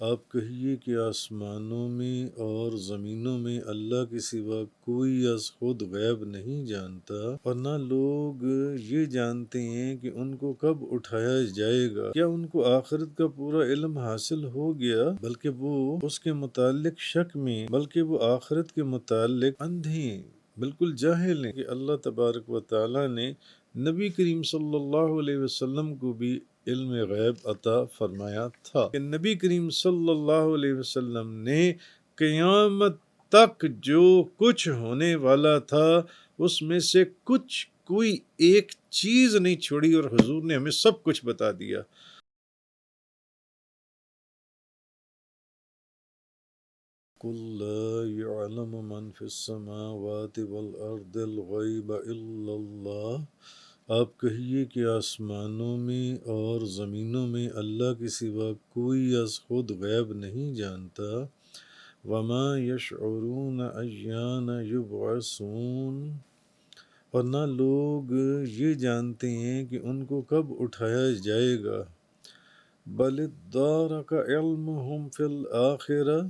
آپ کہیے کہ آسمانوں میں اور زمینوں میں اللہ کے سوا کوئی از خود غیب نہیں جانتا، اور نہ لوگ یہ جانتے ہیں کہ ان کو کب اٹھایا جائے گا۔ کیا ان کو آخرت کا پورا علم حاصل ہو گیا؟ بلکہ وہ اس کے متعلق شک میں، بلکہ وہ آخرت کے متعلق اندھے ہیں، بالکل جاہل ہیں کہ اللہ تبارک و تعالیٰ نے نبی کریم صلی اللہ علیہ وسلم کو بھی علم غیب عطا فرمایا تھا کہ نبی کریم صلی اللہ علیہ وسلم نے قیامت تک جو کچھ ہونے والا تھا اس میں سے کوئی ایک چیز نہیں چھوڑی، اور حضور نے ہمیں سب کچھ بتا دیا۔ قُلْ لَا يَعْلَمُ مَنْ فِي السَّمَاوَاتِ وَالْأَرْضِ الْغَيْبَ إِلَّا اللَّهُ، آپ کہیے کہ آسمانوں میں اور زمینوں میں اللہ کے سوا کوئی از خود غیب نہیں جانتا۔ وَمَا يَشْعُرُونَ أَيَّانَ يُبْعَثُونَ، اور نہ لوگ یہ جانتے ہیں کہ ان کو کب اٹھایا جائے گا۔ بَلِ ادَّارَكَ عِلْمُهُمْ فِي الْآخِرَةِ،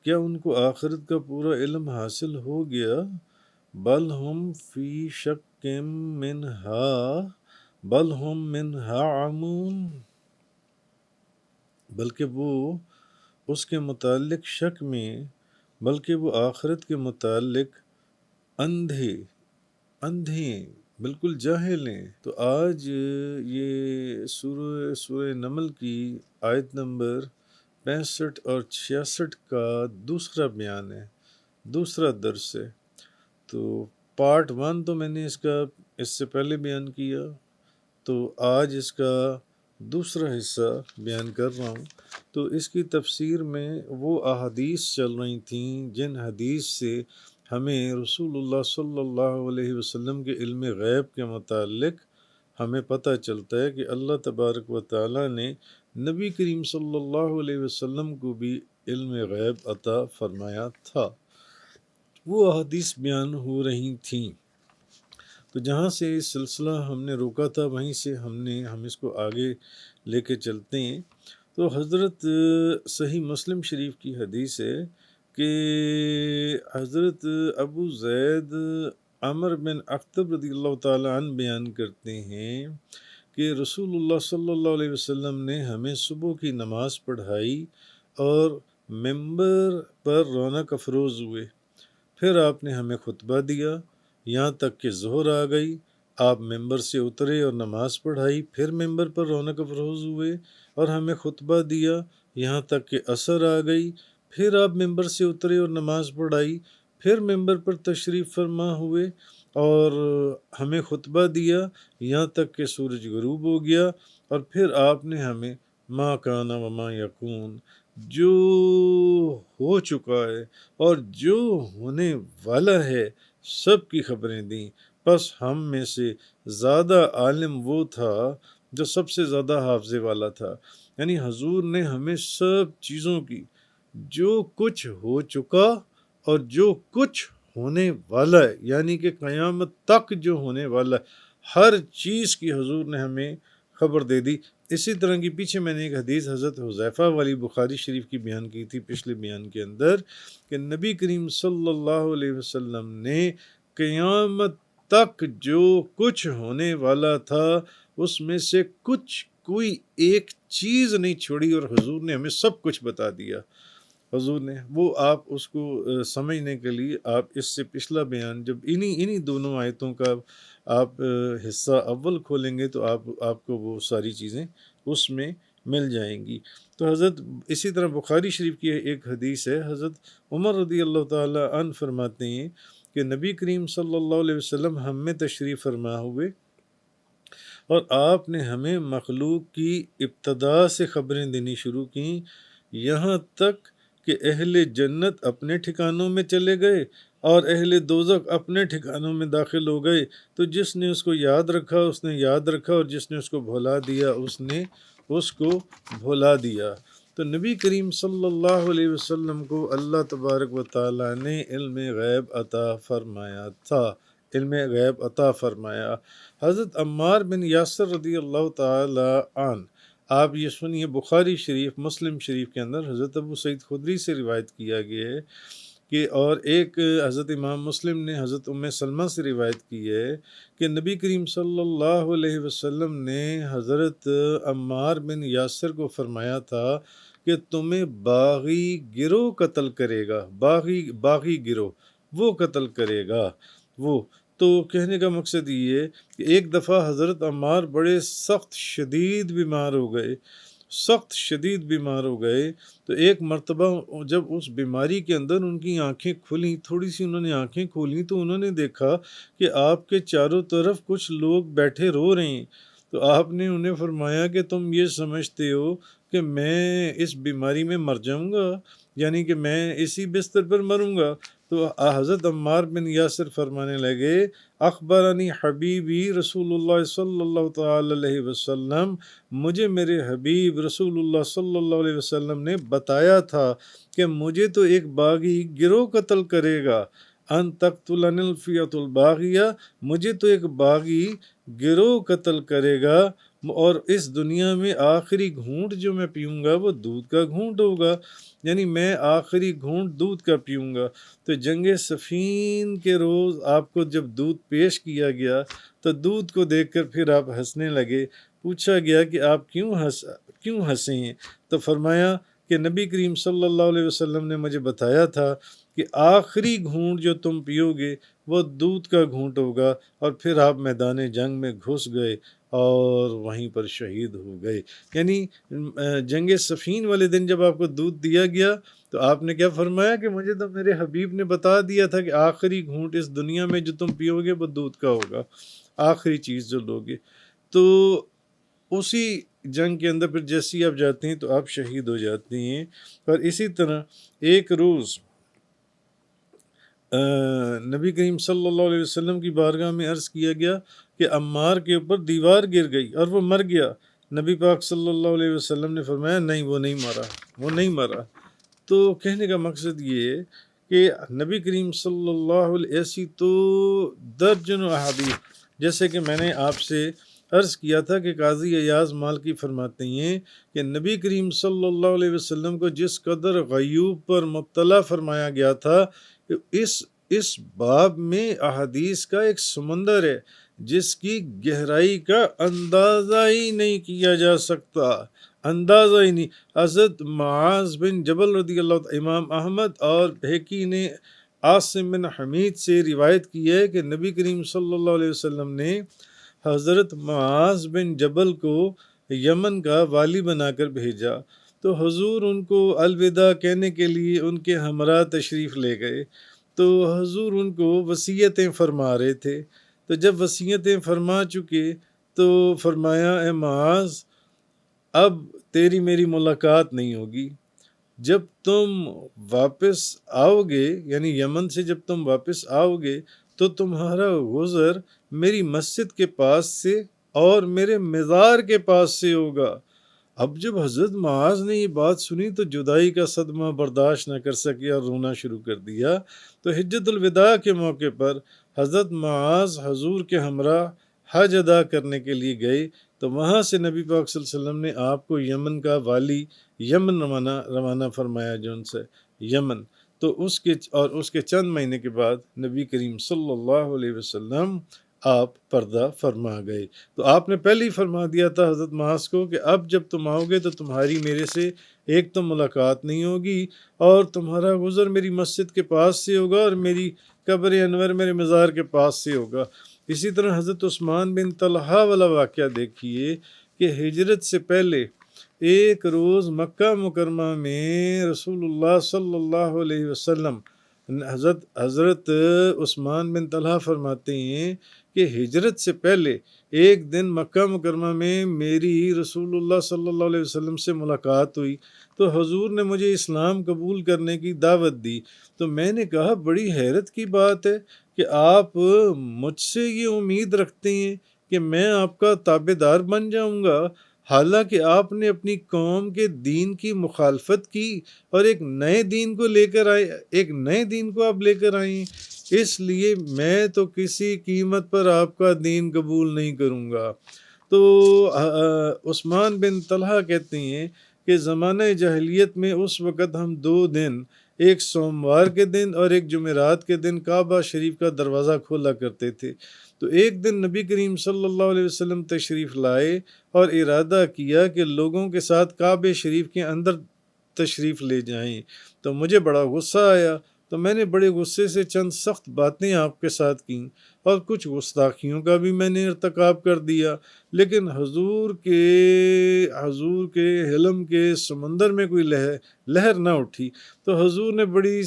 کیا ان کو آخرت کا پورا علم حاصل ہو گیا؟ بل ہم فی شک منہا عمون، بلکہ وہ اس کے متعلق شک میں، بلکہ وہ آخرت کے متعلق اندھے ہیں، بالکل جاہل ہیں۔ تو آج یہ سورہ نمل کی آیت نمبر 65 اور 66 کا دوسرا بیان ہے، دوسرا درس ہے۔ تو پارٹ 1 تو میں نے اس سے پہلے بیان کیا، تو آج اس کا دوسرا حصہ بیان کر رہا ہوں۔ تو اس کی تفسیر میں وہ احادیث چل رہی تھیں جن حدیث سے ہمیں رسول اللہ صلی اللہ علیہ وسلم کے علم غیب کے متعلق ہمیں پتہ چلتا ہے کہ اللہ تبارک و تعالیٰ نے نبی کریم صلی اللہ علیہ وسلم کو بھی علم غیب عطا فرمایا تھا۔ وہ احادیث بیان ہو رہی تھیں، تو جہاں سے اس سلسلہ ہم نے روکا تھا وہیں سے ہم اس کو آگے لے کے چلتے ہیں۔ تو حضرت صحیح مسلم شریف کی حدیث ہے کہ حضرت ابو زید عمر بن اختب رضی اللہ تعالیٰ عنہ بیان کرتے ہیں کہ رسول اللہ صلی اللہ علیہ وسلم نے ہمیں صبح کی نماز پڑھائی اور ممبر پر رونق افروز ہوئے، پھر آپ نے ہمیں خطبہ دیا یہاں تک کہ ظہر آ گئی، آپ ممبر سے اترے اور نماز پڑھائی، پھر ممبر پر رونق افروز ہوئے اور ہمیں خطبہ دیا یہاں تک کہ عصر آ گئی، پھر آپ ممبر سے اترے اور نماز پڑھائی، پھر ممبر پر تشریف فرما ہوئے اور ہمیں خطبہ دیا یہاں تک کہ سورج غروب ہو گیا، اور پھر آپ نے ہمیں ما کان و ما یکون، جو ہو چکا ہے اور جو ہونے والا ہے سب کی خبریں دیں۔ بس ہم میں سے زیادہ عالم وہ تھا جو سب سے زیادہ حافظے والا تھا، یعنی حضور نے ہمیں سب چیزوں کی، جو کچھ ہو چکا اور جو کچھ ہونے والا ہے، یعنی کہ قیامت تک جو ہونے والا ہے، ہر چیز کی حضور نے ہمیں خبر دے دی۔ اسی طرح کی پیچھے میں نے ایک حدیث حضرت حذیفہ والی بخاری شریف کی بیان کی تھی پچھلے بیان کے اندر، کہ نبی کریم صلی اللہ علیہ وسلم نے قیامت تک جو کچھ ہونے والا تھا اس میں سے کوئی ایک چیز نہیں چھوڑی، اور حضور نے ہمیں سب کچھ بتا دیا۔ حضور نے وہ آپ اس کو سمجھنے کے لیے آپ اس سے پچھلا بیان جب انہی دونوں آیتوں کا آپ حصہ اول کھولیں گے تو آپ کو وہ ساری چیزیں اس میں مل جائیں گی۔ تو حضرت اسی طرح بخاری شریف کی ایک حدیث ہے، حضرت عمر رضی اللہ تعالی عنہ فرماتے ہیں کہ نبی کریم صلی اللہ علیہ وسلم ہم میں تشریف فرما ہوئے اور آپ نے ہمیں مخلوق کی ابتدا سے خبریں دینی شروع کیں، یہاں تک کہ اہل جنت اپنے ٹھکانوں میں چلے گئے اور اہل دوزخ اپنے ٹھکانوں میں داخل ہو گئے۔ تو جس نے اس کو یاد رکھا اس نے یاد رکھا، اور جس نے اس کو بھلا دیا اس نے اس کو بھلا دیا۔ تو نبی کریم صلی اللہ علیہ وسلم کو اللہ تبارک و تعالیٰ نے علم غیب عطا فرمایا تھا، علم غیب عطا فرمایا۔ حضرت عمار بن یاسر رضی اللہ تعالی عنہ آپ یہ سنیے، بخاری شریف، مسلم شریف کے اندر حضرت ابو سعید خدری سے روایت کیا گیا ہے کہ، اور ایک حضرت امام مسلم نے حضرت ام سلمہ سے روایت کی ہے کہ نبی کریم صلی اللہ علیہ وسلم نے حضرت عمار بن یاسر کو فرمایا تھا کہ تمہیں باغی گروہ قتل کرے گا، باغی گروہ وہ قتل کرے گا وہ۔ تو کہنے کا مقصد یہ ہے کہ ایک دفعہ حضرت عمار بڑے سخت شدید بیمار ہو گئے، تو ایک مرتبہ جب اس بیماری کے اندر ان کی آنکھیں کھلیں، تھوڑی سی انہوں نے آنکھیں کھولیں، تو انہوں نے دیکھا کہ آپ کے چاروں طرف کچھ لوگ بیٹھے رو رہے ہیں۔ تو آپ نے انہیں فرمایا کہ تم یہ سمجھتے ہو کہ میں اس بیماری میں مر جاؤں گا، یعنی کہ میں اسی بستر پر مروں گا؟ تو حضرت عمار بن یاسر فرمانے لگے، اخبرنی حبیبی رسول اللہ صلی اللہ تعالی علیہ وسلم، مجھے میرے حبیب رسول اللہ صلی اللہ علیہ وسلم نے بتایا تھا کہ مجھے تو ایک باغی گروہ قتل کرے گا، ان تقتلن الفئۃ الباغیہ، مجھے تو ایک باغی گروہ قتل کرے گا، اور اس دنیا میں آخری گھونٹ جو میں پیوں گا وہ دودھ کا گھونٹ ہوگا، یعنی میں آخری گھونٹ دودھ کا پیوں گا۔ تو جنگ صفین کے روز آپ کو جب دودھ پیش کیا گیا تو دودھ کو دیکھ کر پھر آپ ہنسنے لگے۔ پوچھا گیا کہ آپ کیوں ہنسے ہیں؟ تو فرمایا کہ نبی کریم صلی اللہ علیہ وسلم نے مجھے بتایا تھا کہ آخری گھونٹ جو تم پیو گے وہ دودھ کا گھونٹ ہوگا، اور پھر آپ میدان جنگ میں گھس گئے اور وہیں پر شہید ہو گئے۔ یعنی جنگ صفین والے دن جب آپ کو دودھ دیا گیا تو آپ نے کیا فرمایا کہ مجھے تو میرے حبیب نے بتا دیا تھا کہ آخری گھونٹ اس دنیا میں جو تم پیو گے وہ دودھ کا ہوگا، آخری چیز جو لوگے۔ تو اسی جنگ کے اندر پھر جیسی آپ جاتے ہیں تو آپ شہید ہو جاتے ہیں۔ اور اسی طرح ایک روز نبی کریم صلی اللہ علیہ وسلم کی بارگاہ میں عرض کیا گیا کہ عمار کے اوپر دیوار گر گئی اور وہ مر گیا۔ نبی پاک صلی اللہ علیہ وسلم نے فرمایا نہیں، وہ نہیں مرا۔ تو کہنے کا مقصد یہ ہے کہ نبی کریم صلی اللہ علیہ، ایسی تو درجنوں احادیث، جیسے کہ میں نے آپ سے عرض کیا تھا کہ قاضی ایاز مالکی فرماتے ہیں کہ نبی کریم صلی اللہ علیہ وسلم کو جس قدر غیوب پر مطلع فرمایا گیا تھا، اس باب میں احادیث کا ایک سمندر ہے جس کی گہرائی کا اندازہ ہی نہیں کیا جا سکتا، اندازہ ہی نہیں۔ حضرت معاذ بن جبل رضی اللہ عنہ، امام احمد اور بہقی نے عاصم بن حمید سے روایت کی ہے کہ نبی کریم صلی اللہ علیہ وسلم نے حضرت معاذ بن جبل کو یمن کا والی بنا کر بھیجا، تو حضور ان کو الوداع کہنے کے لیے ان کے ہمراہ تشریف لے گئے۔ تو حضور ان کو وصیتیں فرما رہے تھے، تو جب وصیتیں فرما چکے تو فرمایا اے معاذ، اب تیری میری ملاقات نہیں ہوگی، جب تم واپس آؤ گے، یعنی یمن سے جب تم واپس آؤ گے تو تمہارا گزر میری مسجد کے پاس سے اور میرے مزار کے پاس سے ہوگا۔ اب جب حضرت معاذ نے یہ بات سنی تو جدائی کا صدمہ برداشت نہ کر سکے اور رونا شروع کر دیا۔ تو حجت الوداع کے موقع پر حضرت معاذ حضور کے ہمراہ حج ادا کرنے کے لیے گئے، تو وہاں سے نبی پاک صلی اللہ علیہ وسلم نے آپ کو یمن کا والی یمن روانہ فرمایا، جو ان سے یمن۔ تو اس کے چند مہینے کے بعد نبی کریم صلی اللہ علیہ وسلم آپ پردہ فرما گئے۔ تو آپ نے پہلے ہی فرما دیا تھا حضرت معاذ کو کہ اب جب تم آؤ گے تو تمہاری میرے سے ایک تو ملاقات نہیں ہوگی، اور تمہارا گزر میری مسجد کے پاس سے ہوگا اور میری قبر انور میرے مزار کے پاس سے ہوگا۔ اسی طرح حضرت عثمان بن طلحہ والا واقعہ دیکھیے کہ ہجرت سے پہلے ایک روز مکہ مکرمہ میں رسول اللہ صلی اللہ علیہ وسلم، حضرت عثمان بن طلحہ فرماتے ہیں کہ ہجرت سے پہلے ایک دن مکہ مکرمہ میں میری رسول اللہ صلی اللہ علیہ وسلم سے ملاقات ہوئی، تو حضور نے مجھے اسلام قبول کرنے کی دعوت دی۔ تو میں نے کہا بڑی حیرت کی بات ہے کہ آپ مجھ سے یہ امید رکھتے ہیں کہ میں آپ کا تابع دار بن جاؤں گا، حالانکہ آپ نے اپنی قوم کے دین کی مخالفت کی اور ایک نئے دین کو آپ لے کر آئے ہیں، اس لیے میں تو کسی قیمت پر آپ کا دین قبول نہیں کروں گا۔ تو عثمان بن طلحہ کہتے ہیں کہ زمانہ جاہلیت میں اس وقت ہم 2 دن، ایک سوموار کے دن اور ایک جمعرات کے دن کعبہ شریف کا دروازہ کھولا کرتے تھے۔ تو ایک دن نبی کریم صلی اللہ علیہ وسلم تشریف لائے اور ارادہ کیا کہ لوگوں کے ساتھ کعبہ شریف کے اندر تشریف لے جائیں۔ تو مجھے بڑا غصہ آیا، تو میں نے بڑے غصے سے چند سخت باتیں آپ کے ساتھ کیں اور کچھ گستاخیوں کا بھی میں نے ارتکاب کر دیا، لیکن حضور کے حلم کے سمندر میں کوئی لہر نہ اٹھی۔ تو حضور نے بڑے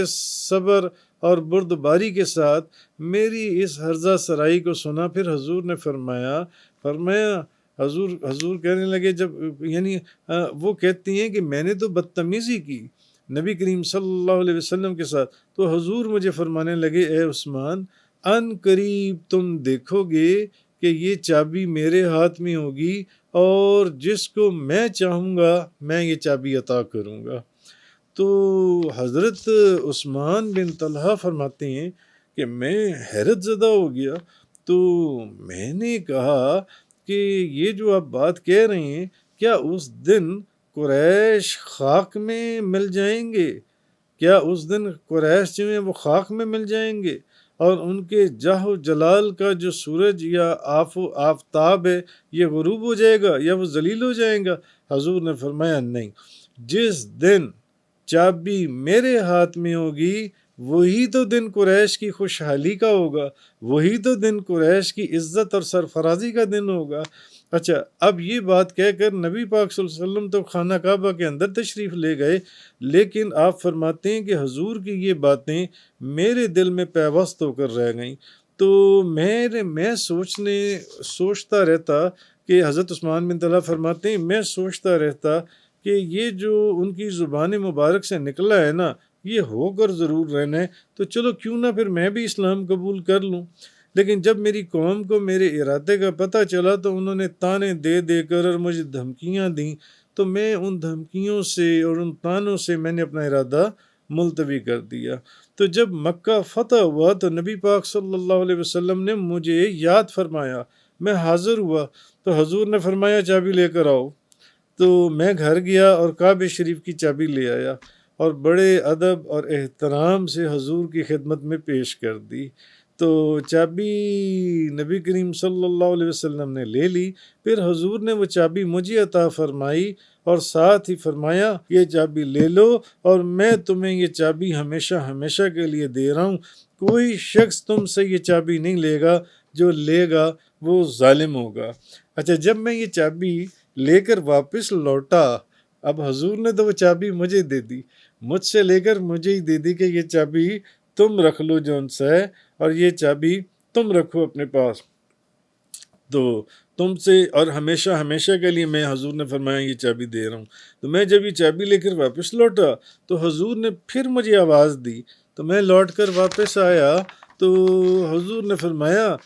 صبر اور بردباری کے ساتھ میری اس ہرزہ سرائی کو سنا۔ پھر حضور نے فرمایا حضور کہنے لگے، جب یعنی وہ کہتی ہیں کہ میں نے تو بدتمیزی کی نبی کریم صلی اللہ علیہ وسلم کے ساتھ، تو حضور مجھے فرمانے لگے، اے عثمان، ان قریب تم دیکھو گے کہ یہ چابی میرے ہاتھ میں ہوگی اور جس کو میں چاہوں گا میں یہ چابی عطا کروں گا۔ تو حضرت عثمان بن طلحہ فرماتے ہیں کہ میں حیرت زدہ ہو گیا۔ تو میں نے کہا کہ یہ جو آپ بات کہہ رہے ہیں، کیا اس دن قریش خاک میں مل جائیں گے؟ کیا اس دن قریش جو ہیں وہ خاک میں مل جائیں گے اور ان کے جاہ و جلال کا جو سورج یا آفتاب ہے یہ غروب ہو جائے گا یا وہ ذلیل ہو جائیں گا؟ حضور نے فرمایا نہیں، جس دن چابی میرے ہاتھ میں ہوگی وہی تو دن قریش کی خوشحالی کا ہوگا، وہی تو دن قریش کی عزت اور سرفرازی کا دن ہوگا۔ اچھا، اب یہ بات کہہ کر نبی پاک صلی اللہ علیہ وسلم تو خانہ کعبہ کے اندر تشریف لے گئے، لیکن آپ فرماتے ہیں کہ حضور کی یہ باتیں میرے دل میں پیوست ہو کر رہ گئیں۔ تو میں سوچتا رہتا کہ حضرت عثمان بن طلحہ فرماتے ہیں میں سوچتا رہتا کہ یہ جو ان کی زبان مبارک سے نکلا ہے نا، یہ ہو کر ضرور رہنا ہے، تو چلو کیوں نہ پھر میں بھی اسلام قبول کر لوں۔ لیکن جب میری قوم کو میرے ارادے کا پتہ چلا تو انہوں نے تانے دے دے کر اور مجھے دھمکیاں دیں، تو میں ان دھمکیوں سے اور ان تانوں سے میں نے اپنا ارادہ ملتوی کر دیا۔ تو جب مکہ فتح ہوا تو نبی پاک صلی اللہ علیہ وسلم نے مجھے یاد فرمایا، میں حاضر ہوا تو حضور نے فرمایا چابی لے کر آؤ۔ تو میں گھر گیا اور کعبہ شریف کی چابی لے آیا اور بڑے ادب اور احترام سے حضور کی خدمت میں پیش کر دی۔ تو چابی نبی کریم صلی اللہ علیہ وسلم نے لے لی، پھر حضور نے وہ چابی مجھے عطا فرمائی اور ساتھ ہی فرمایا یہ چابی لے لو اور میں تمہیں یہ چابی ہمیشہ ہمیشہ کے لیے دے رہا ہوں، کوئی شخص تم سے یہ چابی نہیں لے گا، جو لے گا وہ ظالم ہوگا۔ اچھا، جب میں یہ چابی لے کر واپس لوٹا، اب حضور نے تو وہ چابی مجھے دے دی، مجھ سے لے کر مجھے ہی دے دی کہ یہ چابی تم رکھ لو جون سا ہے، اور یہ چابی تم رکھو اپنے پاس، تو تم سے اور ہمیشہ ہمیشہ کے لیے میں حضور نے فرمایا یہ چابی دے رہا ہوں۔ تو میں جب یہ چابی لے کر واپس لوٹا تو حضور نے پھر مجھے آواز دی، تو میں لوٹ کر واپس آیا تو حضور نے فرمایا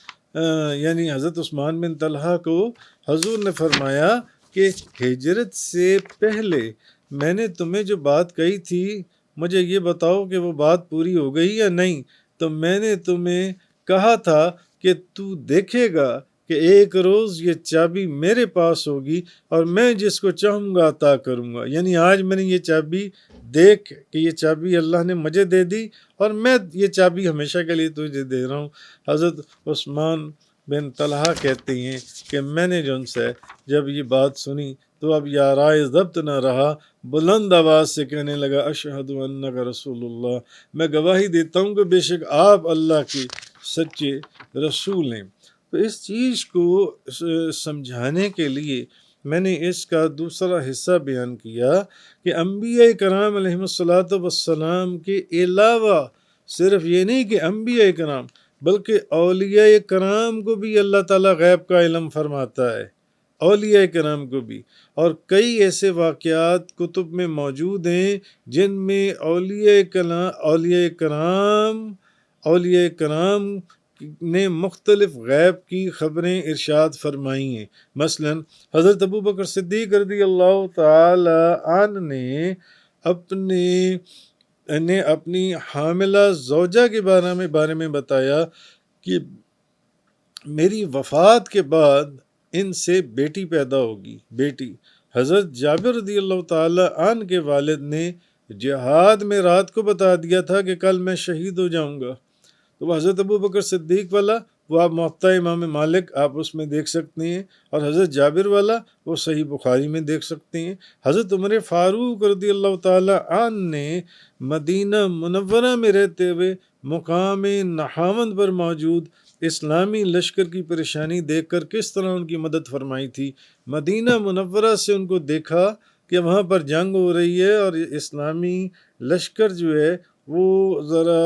یعنی حضرت عثمان بن طلحہ کو حضور نے فرمایا کہ ہجرت سے پہلے میں نے تمہیں جو بات کہی تھی مجھے یہ بتاؤ کہ وہ بات پوری ہو گئی یا نہیں؟ تو میں نے تمہیں کہا تھا کہ تو دیکھے گا کہ ایک روز یہ چابی میرے پاس ہوگی اور میں جس کو چاہوں گا عطا کروں گا۔ یعنی آج میں نے یہ چابی دیکھ کہ یہ چابی اللہ نے مجھے دے دی اور میں یہ چابی ہمیشہ کے لیے تجھے دے رہا ہوں۔ حضرت عثمان بن طلحہ کہتے ہیں کہ میں نے جو ان سے جب یہ بات سنی تو اب یارائے ضبط نہ رہا، بلند آواز سے کہنے لگا اشہد انک رسول اللہ، میں گواہی دیتا ہوں کہ بے شک آپ اللہ کے سچے رسول ہیں۔ تو اس چیز کو سمجھانے کے لیے میں نے اس کا دوسرا حصہ بیان کیا کہ انبیاء کرام علیہ الصلوۃ والسلام کے علاوہ صرف یہ نہیں کہ انبیاء کرام بلکہ اولیاء کرام کو بھی اللہ تعالیٰ غیب کا علم فرماتا ہے، اولیاء کرام کو بھی، اور کئی ایسے واقعات کتب میں موجود ہیں جن میں اولیاء کرام نے مختلف غیب کی خبریں ارشاد فرمائی ہیں۔ مثلا حضرت ابوبکر صدیق رضی اللہ تعالی عنہ نے اپنی حاملہ زوجہ کے بارے میں بتایا کہ میری وفات کے بعد ان سے بیٹی پیدا ہوگی، بیٹی۔ حضرت جابر رضی اللہ تعالی عنہ کے والد نے جہاد میں رات کو بتا دیا تھا کہ کل میں شہید ہو جاؤں گا۔ تو وہ حضرت ابو بکر صدیق والا وہ آپ موطا امام مالک آپ اس میں دیکھ سکتے ہیں، اور حضرت جابر والا وہ صحیح بخاری میں دیکھ سکتے ہیں۔ حضرت عمر فاروق رضی اللہ تعالی عنہ نے مدینہ منورہ میں رہتے ہوئے مقام نہاوند پر موجود اسلامی لشکر کی پریشانی دیکھ کر کس طرح ان کی مدد فرمائی تھی۔ مدینہ منورہ سے ان کو دیکھا کہ وہاں پر جنگ ہو رہی ہے اور اسلامی لشکر جو ہے وہ ذرا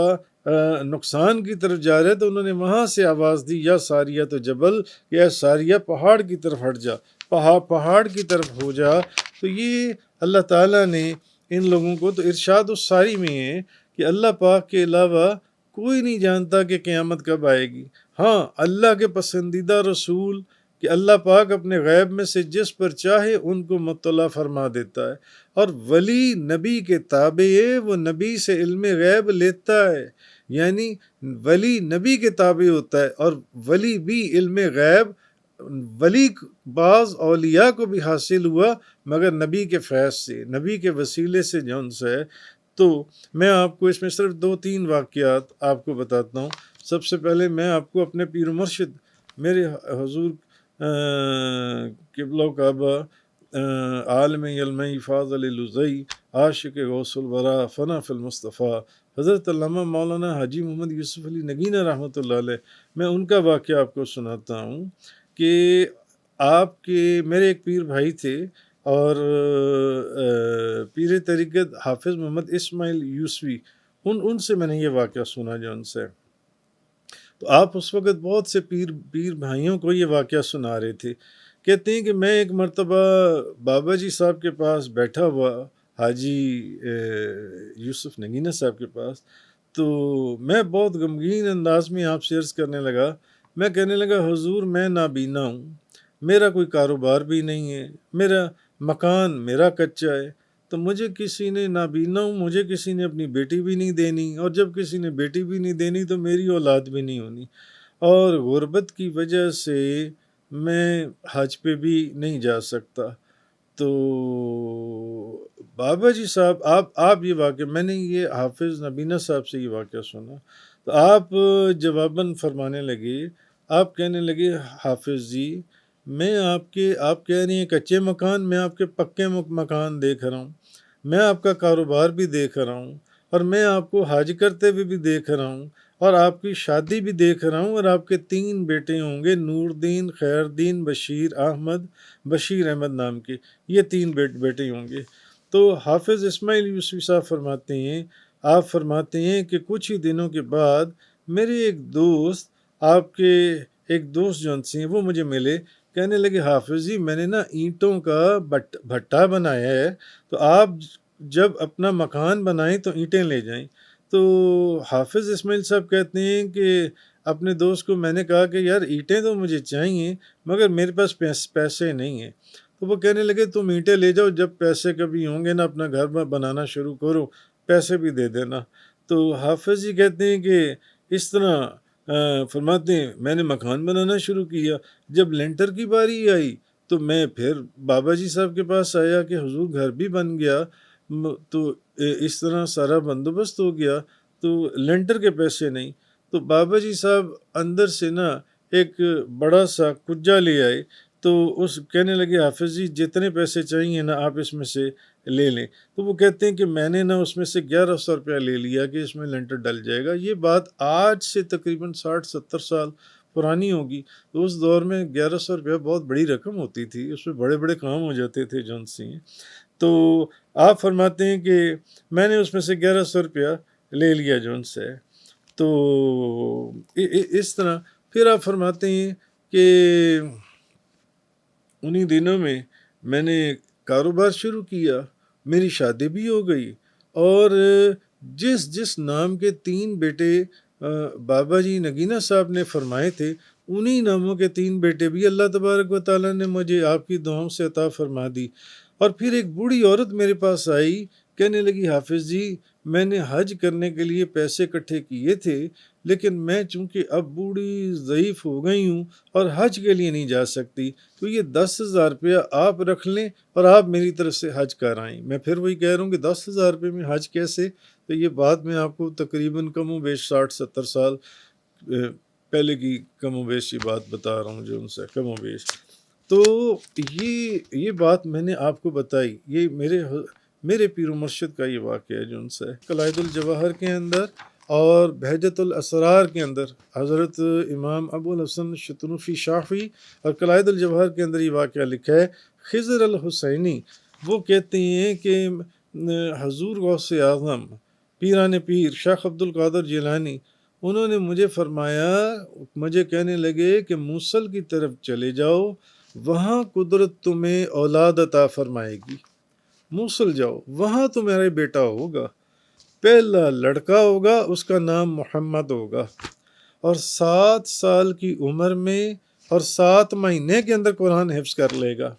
نقصان کی طرف جا رہے، تو انہوں نے وہاں سے آواز دی یا ساریہ تو جبل، یا ساریہ پہاڑ کی طرف ہٹ جا، پہاڑ کی طرف ہو جا۔ تو یہ اللہ تعالیٰ نے ان لوگوں کو، تو ارشاد الساری میں ہے کہ اللہ پاک کے علاوہ کوئی نہیں جانتا کہ قیامت کب آئے گی۔ ہاں، اللہ کے پسندیدہ رسول کہ اللہ پاک اپنے غیب میں سے جس پر چاہے ان کو مطلع فرما دیتا ہے، اور ولی نبی کے تابع ہے، وہ نبی سے علم غیب لیتا ہے، یعنی ولی نبی کے تابع ہوتا ہے، اور ولی بھی علم غیب ولی بعض اولیاء کو بھی حاصل ہوا مگر نبی کے فیض سے، نبی کے وسیلے سے جون سے۔ تو میں آپ کو اس میں صرف 2-3 واقعات آپ کو بتاتا ہوں۔ سب سے پہلے میں آپ کو اپنے پیر و مرشد میرے حضور قبلہ و کعبہ عالم علم فاضل لزئی عاشق غوث الورا فنا فی المصطفیٰ حضرت علامہ مولانا حاجی محمد یوسف علی نگینہ رحمۃ اللہ علیہ، میں ان کا واقعہ آپ کو سناتا ہوں کہ آپ کے میرے ایک پیر بھائی تھے، اور پیر طریقت حافظ محمد اسماعیل یوسفی، ان سے میں نے یہ واقعہ سنا جو ان سے۔ تو آپ اس وقت بہت سے پیر بھائیوں کو یہ واقعہ سنا رہے تھے۔ کہتے ہیں کہ میں ایک مرتبہ بابا جی صاحب کے پاس بیٹھا ہوا، حاجی یوسف نگینہ صاحب کے پاس، تو میں بہت غمگین انداز میں آپ سے عرض کرنے لگا، میں کہنے لگا حضور میں نابینا ہوں، میرا کوئی کاروبار بھی نہیں ہے، میرا مکان میرا کچا ہے، تو مجھے کسی نے نابینا ہوں، مجھے کسی نے اپنی بیٹی بھی نہیں دینی، اور جب کسی نے بیٹی بھی نہیں دینی تو میری اولاد بھی نہیں ہونی، اور غربت کی وجہ سے میں حج پہ بھی نہیں جا سکتا۔ تو بابا جی صاحب آپ یہ واقعہ، میں نے یہ حافظ نبینہ صاحب سے یہ واقعہ سنا، تو آپ جواباً فرمانے لگے، آپ کہنے لگے حافظ جی میں آپ کہہ رہی ہیں کچے مکان، میں آپ کے پکے مکان دیکھ رہا ہوں، میں آپ کا کاروبار بھی دیکھ رہا ہوں، اور میں آپ کو حج کرتے ہوئے بھی دیکھ رہا ہوں، اور آپ کی شادی بھی دیکھ رہا ہوں، اور آپ کے 3 بیٹے ہوں گے، نور دین، خیر دین، بشیر احمد نام کے، یہ 3 بیٹے ہوں گے۔ تو حافظ اسماعیل یوسفی صاحب فرماتے ہیں، آپ فرماتے ہیں کہ کچھ ہی دنوں کے بعد میرے ایک دوست، آپ کے ایک دوست جو ہیں وہ مجھے ملے، کہنے لگے حافظ جی میں نے نا اینٹوں کا بھٹا بنایا ہے، تو آپ جب اپنا مکان بنائیں تو اینٹیں لے جائیں۔ تو حافظ اسماعیل صاحب کہتے ہیں کہ اپنے دوست کو میں نے کہا کہ یار اینٹیں تو مجھے چاہیے مگر میرے پاس پیسے نہیں ہیں۔ تو وہ کہنے لگے تم اینٹیں لے جاؤ، جب پیسے کبھی ہوں گے نا اپنا گھر بنانا شروع کرو، پیسے بھی دے دینا۔ تو حافظ جی کہتے ہیں کہ اس طرح فرماتے ہیں میں نے مکان بنانا شروع کیا، جب لینٹر کی باری آئی تو میں پھر بابا جی صاحب کے پاس آیا کہ حضور گھر بھی بن گیا، تو اس طرح سارا بندوبست ہو گیا، تو لینٹر کے پیسے نہیں۔ تو بابا جی صاحب اندر سے نا ایک بڑا سا کجا لے آئے، تو اس کہنے لگے حافظ جی جتنے پیسے چاہیے نا آپ اس میں سے لے لیں۔ تو وہ کہتے ہیں کہ میں نے نا اس میں سے 1100 روپیہ لے لیا کہ اس میں لینٹر ڈل جائے گا۔ یہ بات آج سے تقریباً 60-70 سال پرانی ہوگی، تو اس دور میں 1100 روپیہ بہت بڑی رقم ہوتی تھی، اس میں بڑے بڑے کام ہو جاتے تھے جون سی۔ تو آپ فرماتے ہیں کہ میں نے اس میں سے 1100 روپیہ لے لیا جون سے۔ تو اس طرح پھر آپ فرماتے ہیں کہ انہی دنوں میں نے کاروبار شروع کیا، میری شادی بھی ہو گئی، اور جس نام کے 3 بیٹے بابا جی نگینہ صاحب نے فرمائے تھے، انہی ناموں کے 3 بیٹے بھی اللہ تبارک و تعالیٰ نے مجھے آپ کی دعاؤں سے عطا فرما دی۔ اور پھر ایک بوڑھی عورت میرے پاس آئی کہنے لگی حافظ جی میں نے حج کرنے کے لیے پیسے اکٹھے کیے تھے، لیکن میں چونکہ اب بوڑھی ضعیف ہو گئی ہوں اور حج کے لیے نہیں جا سکتی، تو یہ 10,000 روپیہ آپ رکھ لیں اور آپ میری طرف سے حج کرائیں۔ میں پھر وہی کہہ رہا ہوں کہ 10,000 روپے میں حج کیسے؟ تو یہ بات میں آپ کو تقریباً کم و بیش 60-70 سال پہلے کی کم و بیش یہ بات بتا رہا ہوں جو ان سے کم و بیش۔ تو یہ بات میں نے آپ کو بتائی، یہ میرے پیر و مرشد کا یہ واقعہ ہے جو ان سے قلائد الجواہر کے اندر اور بہجت الاسرار کے اندر حضرت امام ابو الحسن شتنوفی شافعی اور قلائد الجواہر کے اندر یہ واقعہ لکھا ہے۔ خضر الحسینی وہ کہتے ہیں کہ حضور غوث اعظم پیران پیر شیخ عبد القادر جیلانی انہوں نے مجھے فرمایا، مجھے کہنے لگے کہ موصل کی طرف چلے جاؤ، وہاں قدرت تمہیں اولاد عطا فرمائے گی۔ موصل جاؤ، وہاں تمہارا بیٹا ہوگا، پہلا لڑکا ہوگا، اس کا نام محمد ہوگا، اور 7 سال کی عمر میں اور 7 مہینے کے اندر قرآن حفظ کر لے گا۔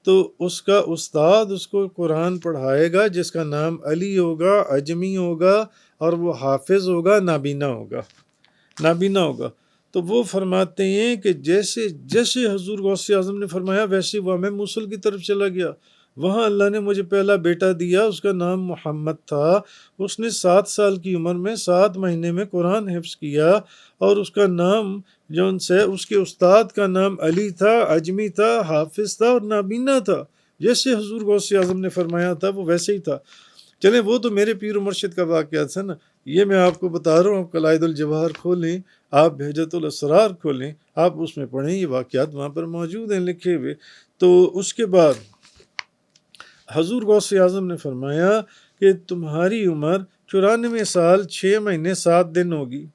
تو اس کا استاد اس کو قرآن پڑھائے گا جس کا نام علی ہوگا، اجمی ہوگا، اور وہ حافظ ہوگا، نابینا ہوگا۔ تو وہ فرماتے ہیں کہ جیسے حضور غوث اعظم نے فرمایا ویسے وہ میں موصل کی طرف چلا گیا، وہاں اللہ نے مجھے پہلا بیٹا دیا، اس کا نام محمد تھا، اس نے 7 سال کی عمر میں 7 مہینے میں قرآن حفظ کیا، اور اس کا نام جون سے اس کے استاد کا نام علی تھا، اجمی تھا، حافظ تھا اور نابینا تھا، جیسے حضور غوث اعظم نے فرمایا تھا وہ ویسے ہی تھا۔ چلیں وہ تو میرے پیر و مرشد کا واقعہ تھا نا، یہ میں آپ کو بتا رہا ہوں۔ آپ قلائد الجواہر کھولیں، آپ بہجت الاسرار کھولیں، آپ اس میں پڑھیں، یہ واقعات وہاں پر موجود ہیں لکھے ہوئے۔ تو اس کے بعد حضور غوث اعظم نے فرمایا کہ تمہاری عمر 94 سال 6 مہینے 7 دن ہوگی،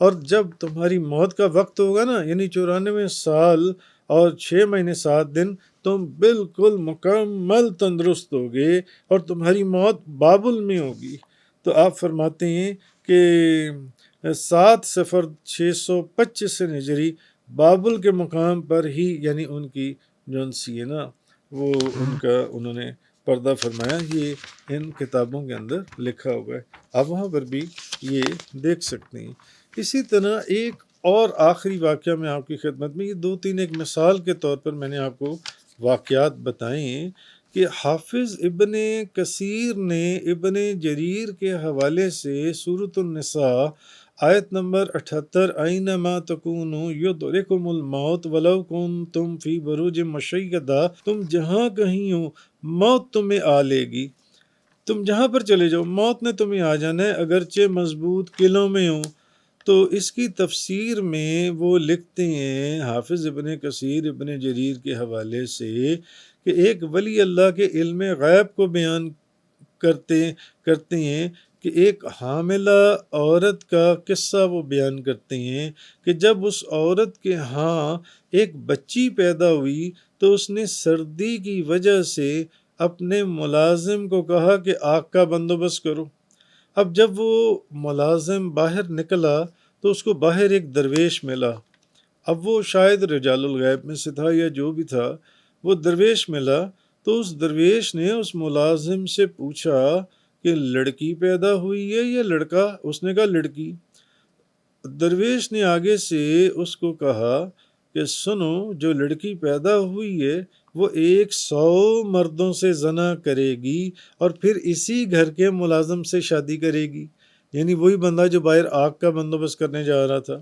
اور جب تمہاری موت کا وقت ہوگا نا، یعنی 94 سال اور 6 مہینے 7 دن، تم بالکل مکمل تندرست ہوگے اور تمہاری موت بابل میں ہوگی۔ تو آپ فرماتے ہیں کہ 7 صفر 625 ہجری بابل کے مقام پر ہی، یعنی ان کی جون سی ہے نا وہ انہوں نے پردہ فرمایا، یہ ان کتابوں کے اندر لکھا ہوا ہے، آپ وہاں پر بھی یہ دیکھ سکتے ہیں۔ اسی طرح ایک اور آخری واقعہ میں آپ کی خدمت میں، یہ 2-3 ایک مثال کے طور پر میں نے آپ کو واقعات بتائے ہیں کہ حافظ ابن کثیر نے ابن جریر کے حوالے سے سورۃ النساء آیت نمبر 78 اینما تکونوا یدرککم الموت ولو کنتم فی بروج مشیدہ، تم جہاں کہیں ہو موت تمہیں آ لے گی، تم جہاں پر چلے جاؤ موت نے تمہیں آ جانا ہے، اگرچہ مضبوط قلعوں میں ہو۔ تو اس کی تفسیر میں وہ لکھتے ہیں حافظ ابن کثیر ابن جریر کے حوالے سے کہ ایک ولی اللہ کے علم غیب کو بیان کرتے ہیں کہ ایک حاملہ عورت کا قصہ وہ بیان کرتے ہیں کہ جب اس عورت کے ہاں ایک بچی پیدا ہوئی تو اس نے سردی کی وجہ سے اپنے ملازم کو کہا کہ آگ کا بندوبست کرو۔ اب جب وہ ملازم باہر نکلا تو اس کو باہر ایک درویش ملا، اب وہ شاید رجال الغیب میں سے تھا یا جو بھی تھا، وہ درویش ملا، تو اس درویش نے اس ملازم سے پوچھا کہ لڑکی پیدا ہوئی ہے یا لڑکا؟ اس نے کہا لڑکی۔ درویش نے آگے سے اس کو کہا کہ سنو، جو لڑکی پیدا ہوئی ہے وہ 100 مردوں سے زنا کرے گی اور پھر اسی گھر کے ملازم سے شادی کرے گی، یعنی وہی بندہ جو باہر آگ کا بندوبست کرنے جا رہا تھا۔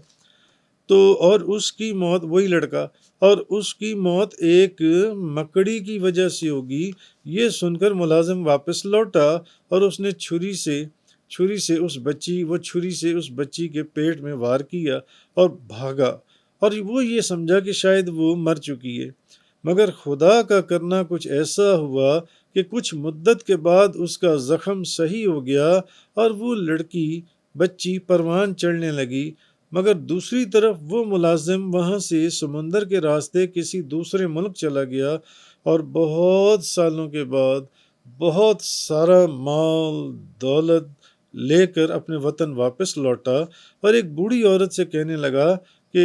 تو اور اس کی موت، وہی لڑکا، اور اس کی موت ایک مکڑی کی وجہ سے ہوگی۔ یہ سن کر ملازم واپس لوٹا اور اس نے چھری سے اس بچی کے پیٹ میں وار کیا اور بھاگا، اور وہ یہ سمجھا کہ شاید وہ مر چکی ہے، مگر خدا کا کرنا کچھ ایسا ہوا کہ کچھ مدت کے بعد اس کا زخم صحیح ہو گیا اور وہ بچی پروان چڑھنے لگی۔ مگر دوسری طرف وہ ملازم وہاں سے سمندر کے راستے کسی دوسرے ملک چلا گیا اور بہت سالوں کے بعد بہت سارا مال دولت لے کر اپنے وطن واپس لوٹا، اور ایک بوڑھی عورت سے کہنے لگا کہ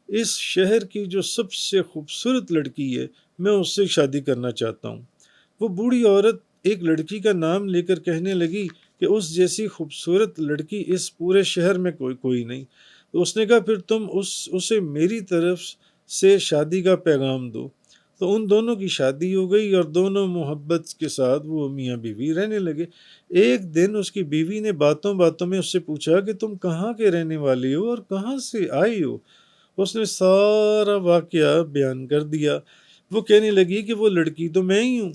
اس شہر کی جو سب سے خوبصورت لڑکی ہے میں اس سے شادی کرنا چاہتا ہوں۔ وہ بوڑھی عورت ایک لڑکی کا نام لے کر کہنے لگی کہ اس جیسی خوبصورت لڑکی اس پورے شہر میں کوئی نہیں۔ تو اس نے کہا پھر تم اسے میری طرف سے شادی کا پیغام دو۔ تو ان دونوں کی شادی ہو گئی اور دونوں محبت کے ساتھ وہ میاں بیوی رہنے لگے۔ ایک دن اس کی بیوی نے باتوں باتوں میں اس سے پوچھا کہ تم کہاں کے رہنے والی ہو اور کہاں سے آئی ہو؟ اس نے سارا واقعہ بیان کر دیا۔ وہ کہنے لگی کہ وہ لڑکی تو میں ہی ہوں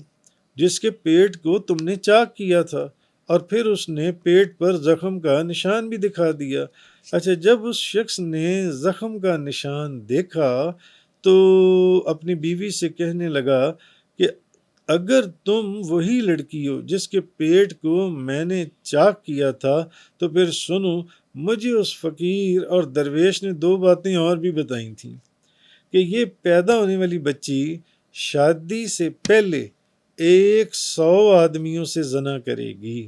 جس کے پیٹ کو تم نے چاک کیا تھا، اور پھر اس نے پیٹ پر زخم کا نشان بھی دکھا دیا۔ اچھا، جب اس شخص نے زخم کا نشان دیکھا تو اپنی بیوی سے کہنے لگا کہ اگر تم وہی لڑکی ہو جس کے پیٹ کو میں نے چاک کیا تھا تو پھر سنو، مجھے اس فقیر اور درویش نے 2 باتیں اور بھی بتائی تھیں کہ یہ پیدا ہونے والی بچی شادی سے پہلے 100 آدمیوں سے زنا کرے گی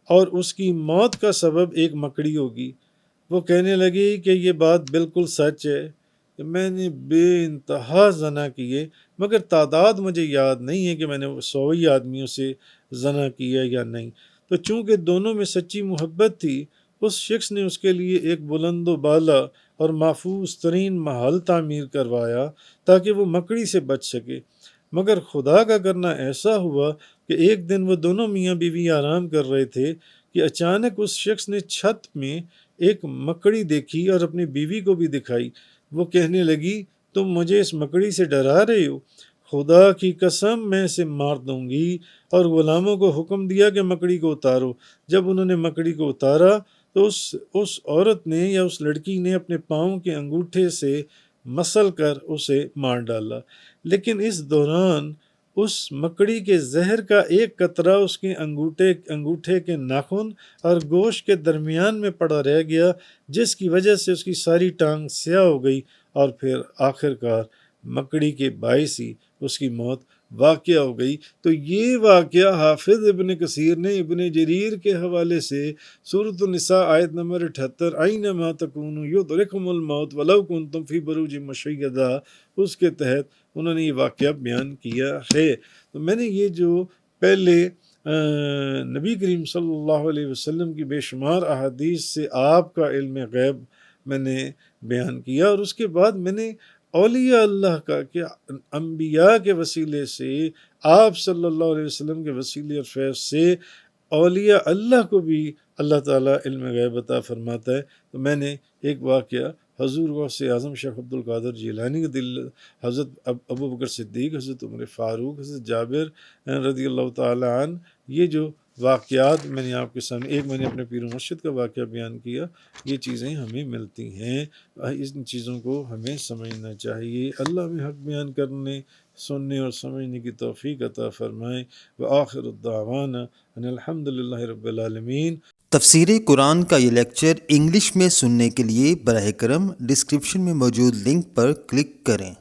اور اس کی موت کا سبب ایک مکڑی ہوگی۔ وہ کہنے لگی کہ یہ بات بالکل سچ ہے کہ میں نے بے انتہا زنا کیے، مگر تعداد مجھے یاد نہیں ہے کہ میں نے 100 ہی آدمیوں سے زنا کیا یا نہیں۔ تو چونکہ دونوں میں سچی محبت تھی، اس شخص نے اس کے لیے ایک بلند و بالا اور محفوظ ترین محل تعمیر کروایا تاکہ وہ مکڑی سے بچ سکے۔ مگر خدا کا کرنا ایسا ہوا کہ ایک دن وہ دونوں میاں بیوی آرام کر رہے تھے کہ اچانک اس شخص نے چھت میں ایک مکڑی دیکھی اور اپنی بیوی کو بھی دکھائی۔ وہ کہنے لگی تم مجھے اس مکڑی سے ڈرا رہے ہو؟ خدا کی قسم میں اسے مار دوں گی، اور غلاموں کو حکم دیا کہ مکڑی کو اتارو۔ جب انہوں نے مکڑی کو اتارا تو اس عورت نے یا اس لڑکی نے اپنے پاؤں کے انگوٹھے سے مسل کر اسے مار ڈالا، لیکن اس دوران اس مکڑی کے زہر کا ایک قطرہ اس کے انگوٹھے کے ناخن اور گوشت کے درمیان میں پڑا رہ گیا، جس کی وجہ سے اس کی ساری ٹانگ سیاہ ہو گئی، اور پھر آخر کار مکڑی کے باعث ہی اس کی موت واقع ہو گئی۔ تو یہ واقعہ حافظ ابن کثیر نے ابن جریر کے حوالے سے سورۃ النساء آیت نمبر 78 اینما تکونوا یدرککم الموت ولو کنتم فی بروج مشیدہ، اس کے تحت انہوں نے یہ واقعہ بیان کیا ہے۔ تو میں نے یہ جو پہلے نبی کریم صلی اللہ علیہ وسلم کی بے شمار احادیث سے آپ کا علم غیب میں نے بیان کیا، اور اس کے بعد میں نے اولیاء اللہ کا کہ انبیاء کے وسیلے سے، آپ صلی اللہ علیہ وسلم کے وسیلے اور فیض سے اولیاء اللہ کو بھی اللہ تعالیٰ علم غیب عطا فرماتا ہے۔ تو میں نے ایک واقعہ حضور غوث اعظم شیخ عبد القادر جیلانی کے حضرت ابو بکر صدیق، حضرت عمر فاروق، حضرت جابر رضی اللہ تعالیٰ عنہ، یہ جو واقعات میں نے آپ کے سامنے، ایک میں نے اپنے پیر و مرشد کا واقعہ بیان کیا، یہ چیزیں ہمیں ملتی ہیں، ان چیزوں کو ہمیں سمجھنا چاہیے۔ اللہ ہمیں حق بیان کرنے، سننے اور سمجھنے کی توفیق عطا فرمائے۔ وآخر الدعوانا ان الحمد للہ رب العالمین۔ تفسیر قرآن کا یہ لیکچر انگلش میں سننے کے لیے براہ کرم ڈسکرپشن میں موجود لنک پر کلک کریں۔